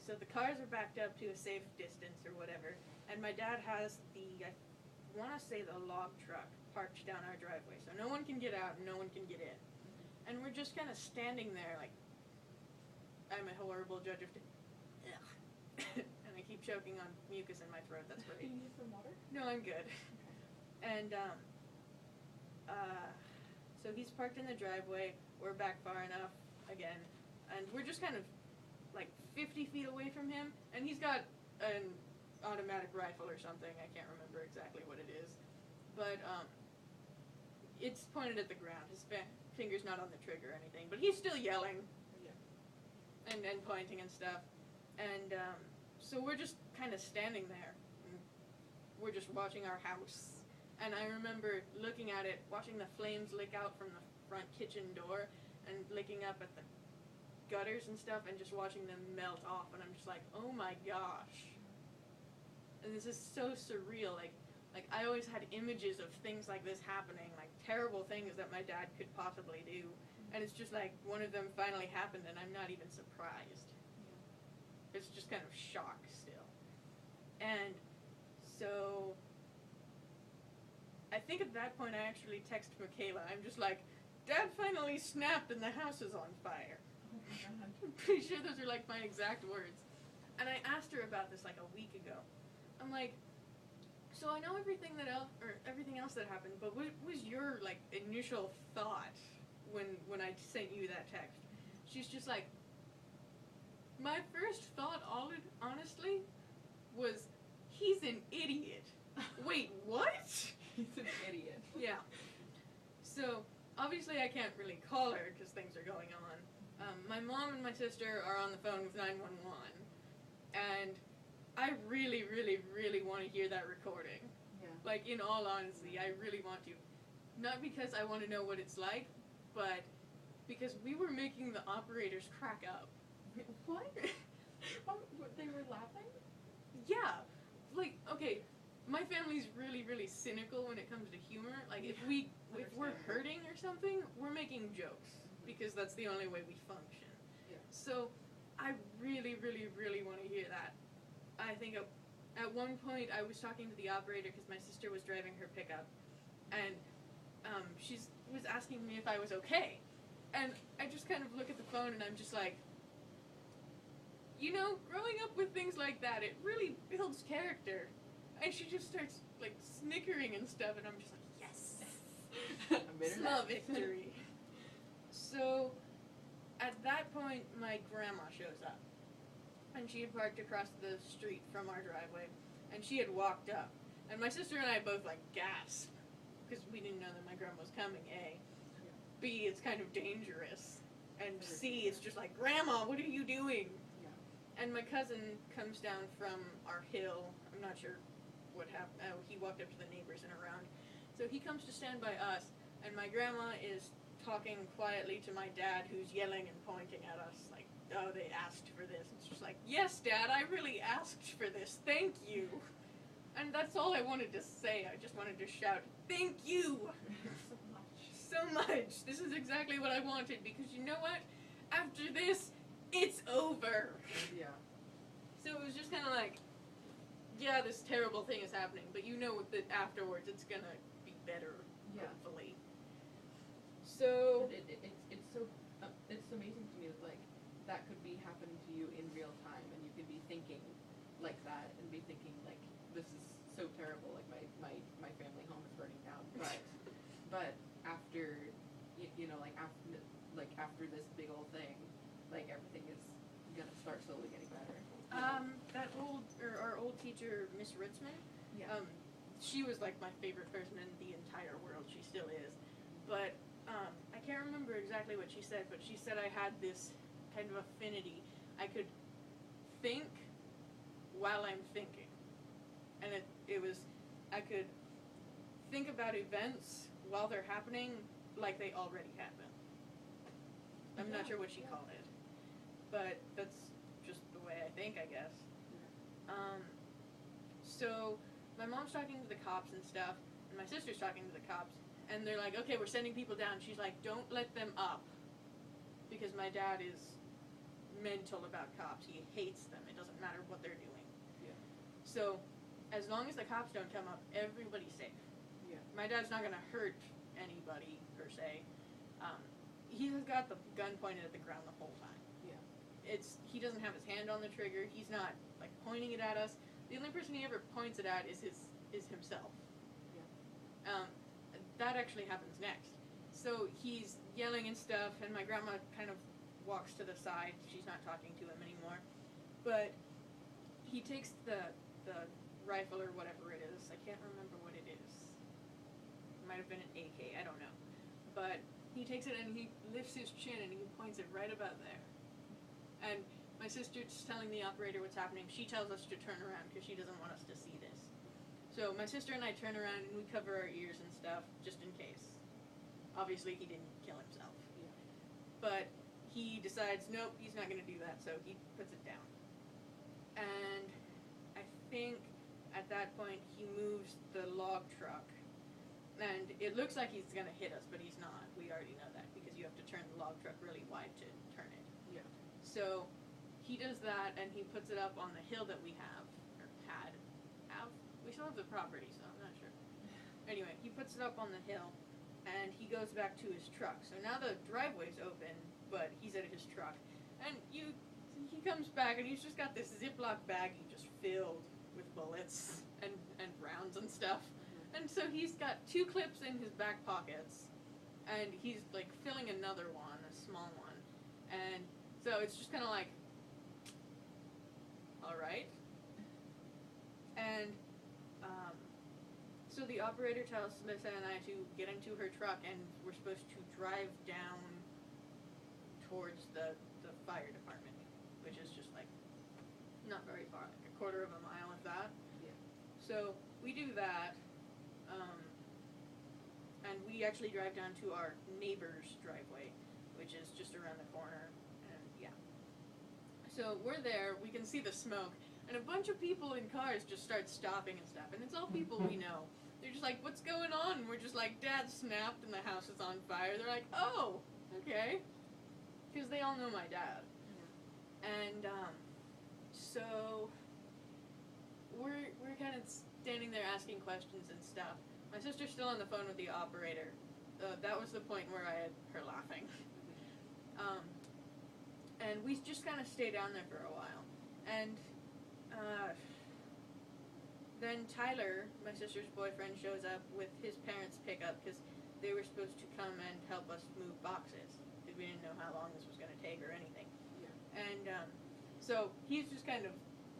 so the cars are backed up to a safe distance or whatever, and my dad has I want to say the log truck parked down our driveway, so no one can get out and no one can get in. And we're just kind of standing there like, I'm a horrible judge of and I keep choking on mucus in my throat, that's Do great. you need some water? No, I'm good. Okay. And, so he's parked in the driveway, we're back far enough, again, and we're just kind of, like, 50 feet away from him, and he's got an automatic rifle or something, I can't remember exactly what it is, but, it's pointed at the ground, his finger's not on the trigger or anything, but he's still yelling, Yeah. and pointing and stuff, and, so we're just kind of standing there, and we're just watching our house. And I remember looking at it, watching the flames lick out from the front kitchen door, and looking up at the gutters and stuff, and just watching them melt off, and I'm just like, oh my gosh. And this is so surreal, like I always had images of things like this happening, like terrible things that my dad could possibly do, and it's just like one of them finally happened, and I'm not even surprised. It's just kind of shock still. And so I think at that point I actually text Michaela. I'm just like, Dad finally snapped and the house is on fire. Oh my god. I'm pretty sure those are like my exact words. And I asked her about this like a week ago. I'm like, so I know everything else that happened, but what was your like initial thought when I sent you that text? She's just like, my first thought, honestly, was, he's an idiot. Wait, what? He's an idiot. Yeah. So, obviously I can't really call her because things are going on. My mom and my sister are on the phone with 911. And I really, really, really want to hear that recording. Yeah. Like, in all honesty, I really want to. Not because I want to know what it's like, but because we were making the operators crack up. What? They were laughing? Yeah. Like, okay, my family's really, really cynical when it comes to humor. Like, if we're hurting or something, we're making jokes. Because that's the only way we function. Yeah. So, I really, really, really want to hear that. I think at one point I was talking to the operator because my sister was driving her pickup. And she was asking me if I was okay. And I just kind of look at the phone and I'm just like, you know, growing up with things like that, it really builds character. And she just starts, like, snickering and stuff, and I'm just like, yes! Small victory. So, at that point, my grandma shows up. And she had parked across the street from our driveway, and she had walked up. And my sister and I both, like, gasped, because we didn't know that my grandma was coming, A. B, it's kind of dangerous. And C, it's just like, Grandma, what are you doing? And my cousin comes down from our hill. I'm not sure what happened. Oh, he walked up to the neighbors and around. So he comes to stand by us, and my grandma is talking quietly to my dad, who's yelling and pointing at us, like, oh, they asked for this. It's just like, yes, Dad, I really asked for this. Thank you. And that's all I wanted to say. I just wanted to shout, thank you. So much. So much. This is exactly what I wanted, because you know what? After this, it's over. Yeah. So it was just kind of like, yeah, this terrible thing is happening, but you know that afterwards it's gonna be better, hopefully. So it's so it's amazing to me that like that could be happening to you in real time, and you could be thinking like that and be thinking like, this is so terrible, like my family home is burning down, but after you know, like after this big old thing, like everything is gonna start slowly getting better. Our old teacher, Miss Ritzman, she was like my favorite person in the entire world. She still is. But I can't remember exactly what she said, but she said I had this kind of affinity. I could think while I'm thinking. And it was, I could think about events while they're happening like they already happened. I'm not sure what she called it. But that's just the way I think, I guess. So my mom's talking to the cops and stuff, and my sister's talking to the cops, and they're like, okay, we're sending people down. She's like, don't let them up, because my dad is mental about cops. He hates them. It doesn't matter what they're doing. Yeah. So, as long as the cops don't come up, everybody's safe. Yeah. My dad's not gonna hurt anybody per se. He has got the gun pointed at the ground the whole time. Yeah. He doesn't have his hand on the trigger. He's not like pointing it at us. The only person he ever points it at is himself. Yeah. That actually happens next. So he's yelling and stuff, and my grandma kind of walks to the side. She's not talking to him anymore. But he takes the rifle or whatever it is. I can't remember what it is. It might have been an AK. I don't know. But he takes it and he lifts his chin and he points it right about there. And my sister's telling the operator what's happening. She tells us to turn around because she doesn't want us to see this. So my sister and I turn around and we cover our ears and stuff just in case. Obviously he didn't kill himself. Yeah. But he decides, nope, he's not going to do that, so he puts it down. And I think at that point he moves the log truck. And it looks like he's going to hit us, but he's not. We already know that because you have to turn the log truck really wide to turn it. Yeah. So he does that and he puts it up on the hill that we have, or had. We still have the property, so I'm not sure. Anyway, he puts it up on the hill and he goes back to his truck. So now the driveway's open, but he's at his truck. And he comes back and he's just got this Ziploc baggie just filled with bullets and rounds and stuff. And so he's got 2 clips in his back pockets, and he's like filling another one, a small one. And so it's just kind of like, all right. And so the operator tells Melissa and I to get into her truck, and we're supposed to drive down towards the fire department, which is just like not very far, like a quarter of a mile if that. Yeah. So we do that. And we actually drive down to our neighbor's driveway, which is just around the corner, and yeah. So we're there, we can see the smoke, and a bunch of people in cars just start stopping and stuff, and it's all people we know. They're just like, what's going on? And we're just like, Dad snapped and the house is on fire. They're like, oh, okay. Because they all know my dad. Yeah. And so we're kind of standing there asking questions and stuff. My sister's still on the phone with the operator. That was the point where I had her laughing. And we just kind of stay down there for a while. And then Tyler, my sister's boyfriend, shows up with his parents' pickup because they were supposed to come and help us move boxes because we didn't know how long this was going to take or anything. Yeah. And so he's just kind of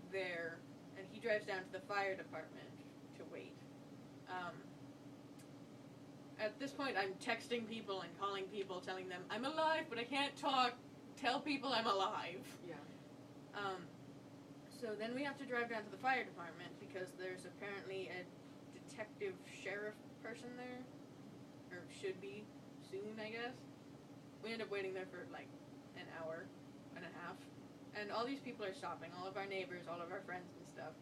there, and he drives down to the fire department to wait. At this point, I'm texting people and calling people, telling them, I'm alive, but I can't talk. Tell people I'm alive. Yeah. So then we have to drive down to the fire department because there's apparently a detective sheriff person there, or should be soon, I guess. We end up waiting there for like an hour and a half, and all these people are stopping, all of our neighbors, all of our friends and stuff,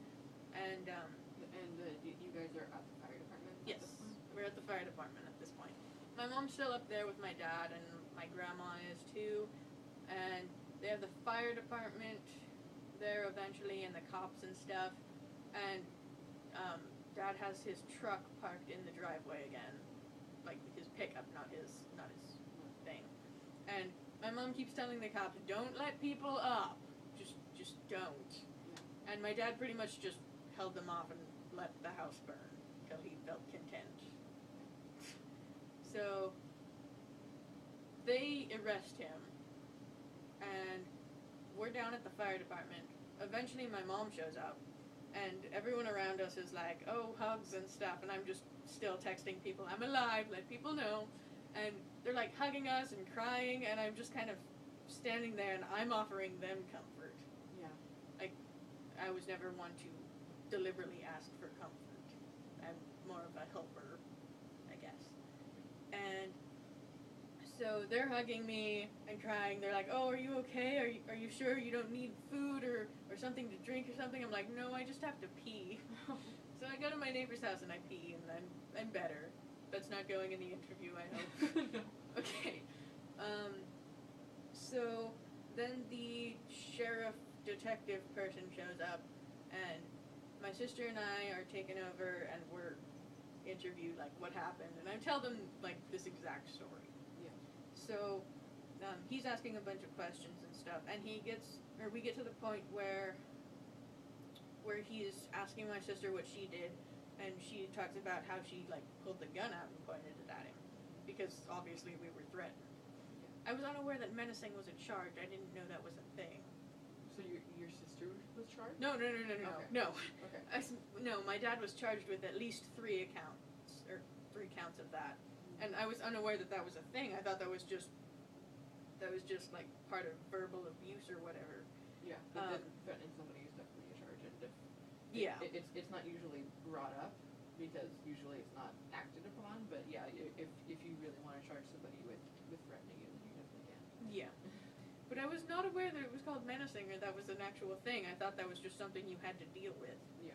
and you guys are at the fire department? yes, we're at the fire department at this point. My mom's still up there with my dad, and my grandma is too, and they have the fire department there eventually, and the cops and stuff, and Dad has his truck parked in the driveway again, like his pickup, not his thing, and my mom keeps telling the cops, don't let people up, just don't, and my dad pretty much just held them off and let the house burn till he felt content. So they arrest him, and we're down at the fire department. Eventually my mom shows up, and everyone around us is like, oh, hugs and stuff, and I'm just still texting people, I'm alive, let people know, and they're like hugging us and crying, and I'm just kind of standing there, and I'm offering them comfort. Yeah. Like, I was never one to deliberately ask for comfort. I'm more of a helper, I guess. And so they're hugging me and crying. They're like, oh, are you okay? Are you sure you don't need food or something to drink or something? I'm like, no, I just have to pee. So I go to my neighbor's house and I pee, and then I'm better. That's not going in the interview, I hope. No. Okay. So then the sheriff detective person shows up, and my sister and I are taken over, and we're interviewed, like, what happened, and I tell them, like, this exact story. Yeah. So, he's asking a bunch of questions and stuff, and we get to the point where he's asking my sister what she did, and she talks about how she, like, pulled the gun out and pointed it at him, because obviously we were threatened. I was unaware that menacing was a charge. I didn't know that was a thing. So your sister was charged? No. Okay. No. Okay. No, my dad was charged with at least 3 counts of that. And I was unaware that that was a thing. I thought that was just like part of verbal abuse or whatever. Yeah, but then threatening somebody is definitely a charge, and it's not usually brought up because usually it's not acted upon. But yeah, if you really want to charge somebody with threatening you, then you definitely can. Yeah. But I was not aware that it was called menacing or that was an actual thing. I thought that was just something you had to deal with. Yeah.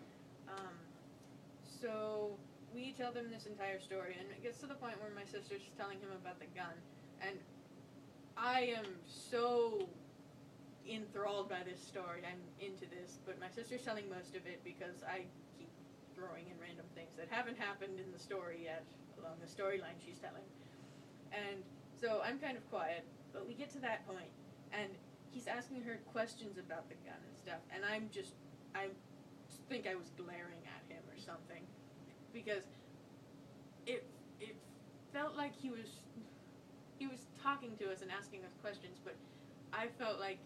So we tell them this entire story, and it gets to the point where my sister's telling him about the gun, and I am so enthralled by this story. I'm into this, but my sister's telling most of it because I keep throwing in random things that haven't happened in the story yet along the storyline she's telling. And so I'm kind of quiet, but we get to that point, and he's asking her questions about the gun and stuff, and I think I was glaring at him or something, because it felt like he was talking to us and asking us questions, but I felt like,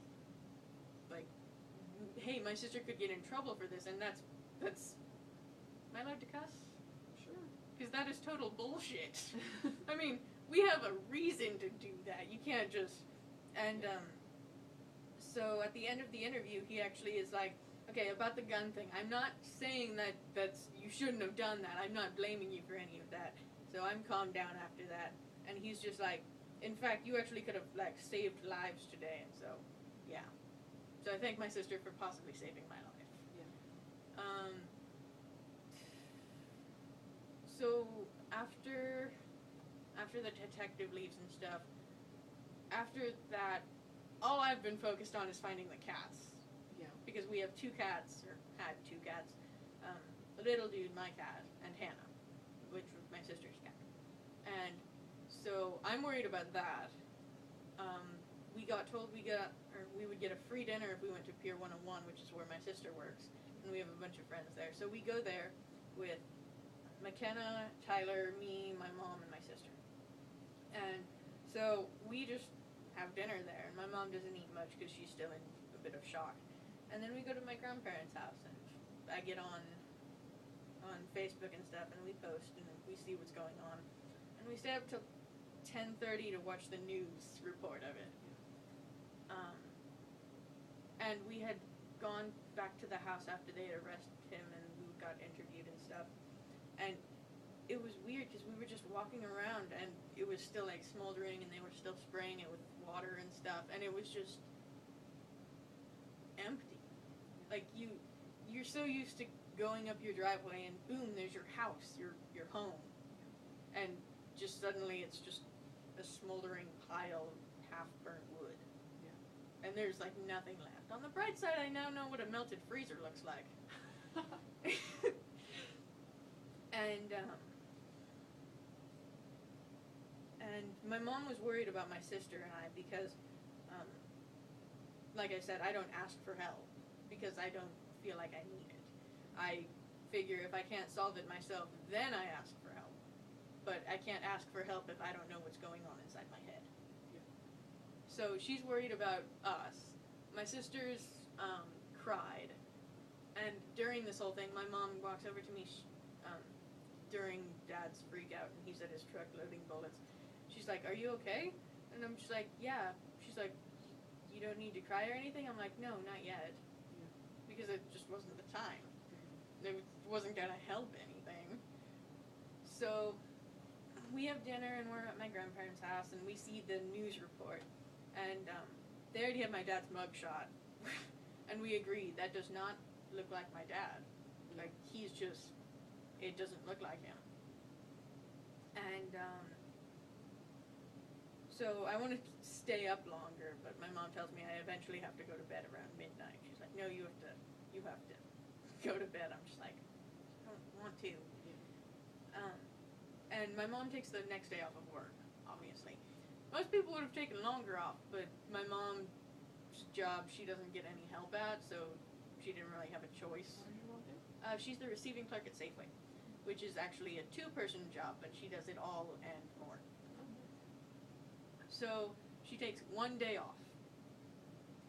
hey, my sister could get in trouble for this, and that's, am I allowed to cuss? Sure. Because that is total bullshit. I mean, we have a reason to do that. You can't just, and, so at the end of the interview, he actually is like, okay, about the gun thing, I'm not saying that's, you shouldn't have done that. I'm not blaming you for any of that. So I'm calmed down after that. And he's just like, in fact, you actually could have, like, saved lives today. And so, yeah. So I thank my sister for possibly saving my life. Yeah. So after the detective leaves and stuff, after that, all I've been focused on is finding the cats. Yeah. Because we have 2 cats, or had 2 cats. Little Dude, my cat, and Hannah, which was my sister's cat. And so I'm worried about that. We got told we would get a free dinner if we went to Pier 101, which is where my sister works, and we have a bunch of friends there. So we go there with McKenna, Tyler, me, my mom, and my sister. And so we just have dinner there, and my mom doesn't eat much because she's still in a bit of shock. And then we go to my grandparents' house, and I get on Facebook and stuff, and we post, and we see what's going on. And we stay up till 10:30 to watch the news report of it. And we had gone back to the house after they had arrested him, and we got interviewed and stuff. And it was weird because we were just walking around, and it was still, like, smoldering, and they were still spraying it with water and stuff, and it was just empty. Like, you're so used to going up your driveway, and boom, there's your house, your home, and just suddenly it's just a smoldering pile of half-burnt wood. Yeah. And there's, like, nothing left. On the bright side, I now know what a melted freezer looks like. And my mom was worried about my sister and I because, like I said, I don't ask for help because I don't feel like I need it. I figure if I can't solve it myself, then I ask for help. But I can't ask for help if I don't know what's going on inside my head. Yeah. So she's worried about us. My sister's cried. And during this whole thing, my mom walks over to me during Dad's freak out, and he's at his truck loading bullets. She's like, "Are you okay?" And I'm just like, "Yeah." She's like, "You don't need to cry or anything?" I'm like, "No, not yet." Yeah. Because it just wasn't the time. It wasn't going to help anything. So we have dinner, and we're at my grandparents' house, and we see the news report. And they already have my dad's mugshot. And we agreed, that does not look like my dad. Like, he's just, it doesn't look like him. And so I want to stay up longer, but my mom tells me I eventually have to go to bed around midnight. She's like, no, you have to go to bed. I'm just like, I don't want to. And my mom takes the next day off of work, obviously. Most people would have taken longer off, but my mom's job, she doesn't get any help at, so she didn't really have a choice. What does your mom do? She's the receiving clerk at Safeway, which is actually a 2-person job, but she does it all and more. So she takes one day off,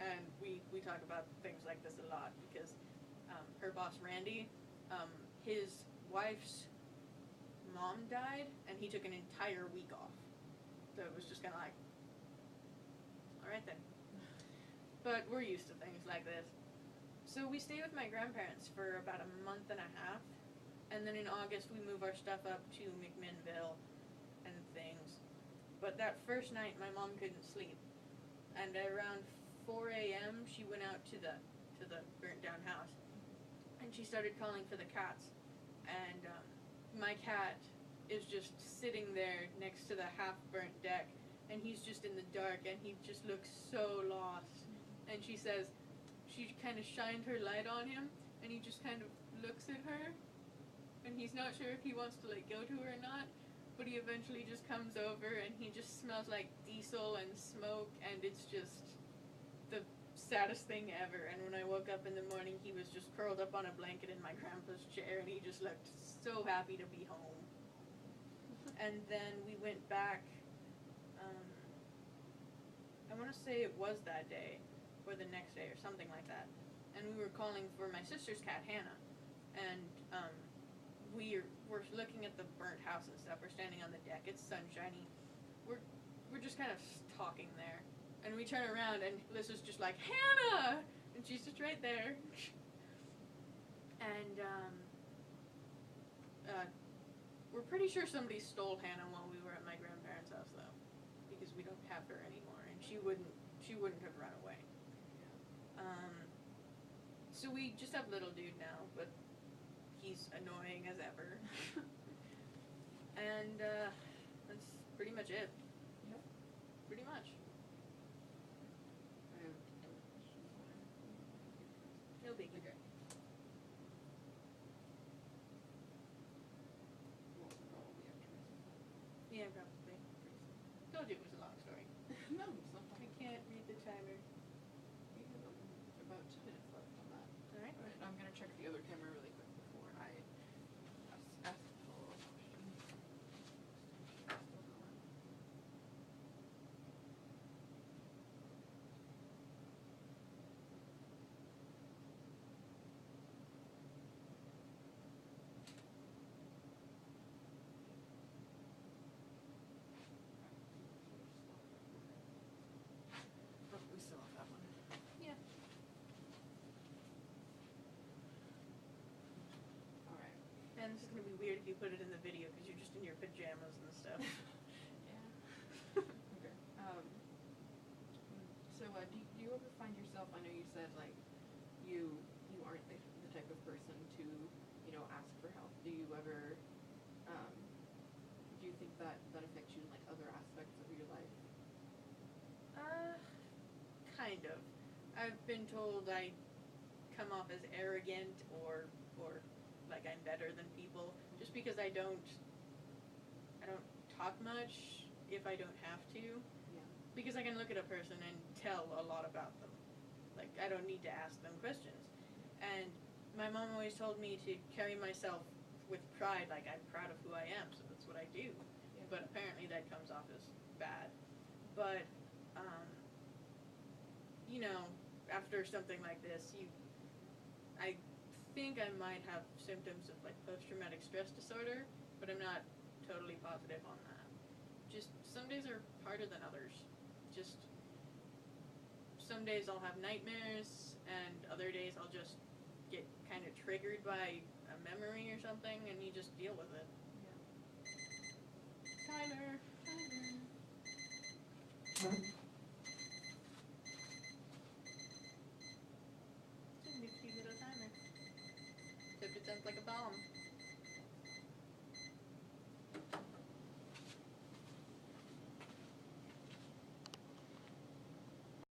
and we talk about things like this a lot because her boss Randy, his wife's mom died, and he took an entire week off. So it was just kind of like, all right then. But we're used to things like this. So we stay with my grandparents for about a month and a half, and then in August we move our stuff up to McMinnville and things. But that first night my mom couldn't sleep, and around 4 a.m. she went out to the burnt down house, and she started calling for the cats, and my cat is just sitting there next to the half burnt deck, and he's just in the dark, and he just looks so lost. And she says she kind of shined her light on him, and he just kind of looks at her, and he's not sure if he wants to go to her or not, but he eventually just comes over, and he just smells like diesel and smoke, and it's just the saddest thing ever. And when I woke up in the morning, he was just curled up on a blanket in my grandpa's chair, and he just looked so happy to be home. And then we went back, I want to say it was that day, or the next day, or something like that. And we were calling for my sister's cat, Hannah. And we're looking at the burnt house and stuff. We're standing on the deck. It's sunshiny. We're just kind of talking there. And we turn around, and Liz is just like, Hannah! And she's just right there. And we're pretty sure somebody stole Hannah while we were at my grandparents' house, though, because we don't have her anymore, and she wouldn't have run away. So we just have little dude now, but he's annoying as ever. And that's pretty much it. Yep. Pretty much. I have other questions. No biggie. Okay. Well, probably after this. Yeah, probably. Told you it was a long story. No, it's not I fine. can't read the timer. We have about 2 minutes left on that. Alright. Alright, I'm gonna check the other camera really quick before I ask the follow-up question. Still going. Oh, we still have that one. Yeah. Alright. And this is gonna be weird if you put it in the video because you're just in your pajamas and stuff. Yeah. Okay. So, do you ever find yourself? I know you said you aren't the type of person to ask for help. Do you ever? Do you think that affects you in other aspects of your life? Kind of. I've been told I come off as arrogant or like I'm better than people just because I don't talk much if I don't have to. Yeah. Because I can look at a person and tell a lot about them. Like, I don't need to ask them questions. And my mom always told me to carry myself with pride, like I'm proud of who I am, so that's what I do. Yeah. But apparently that comes off as bad. But, after something like this, I think I might have symptoms of post-traumatic stress disorder, but I'm not totally positive on that. Just some days are harder than others. Just some days I'll have nightmares, and other days I'll just get kind of triggered by a memory or something, and you just deal with it. Yeah. Timer. It's a nifty little timer. Except it sounds like a bomb.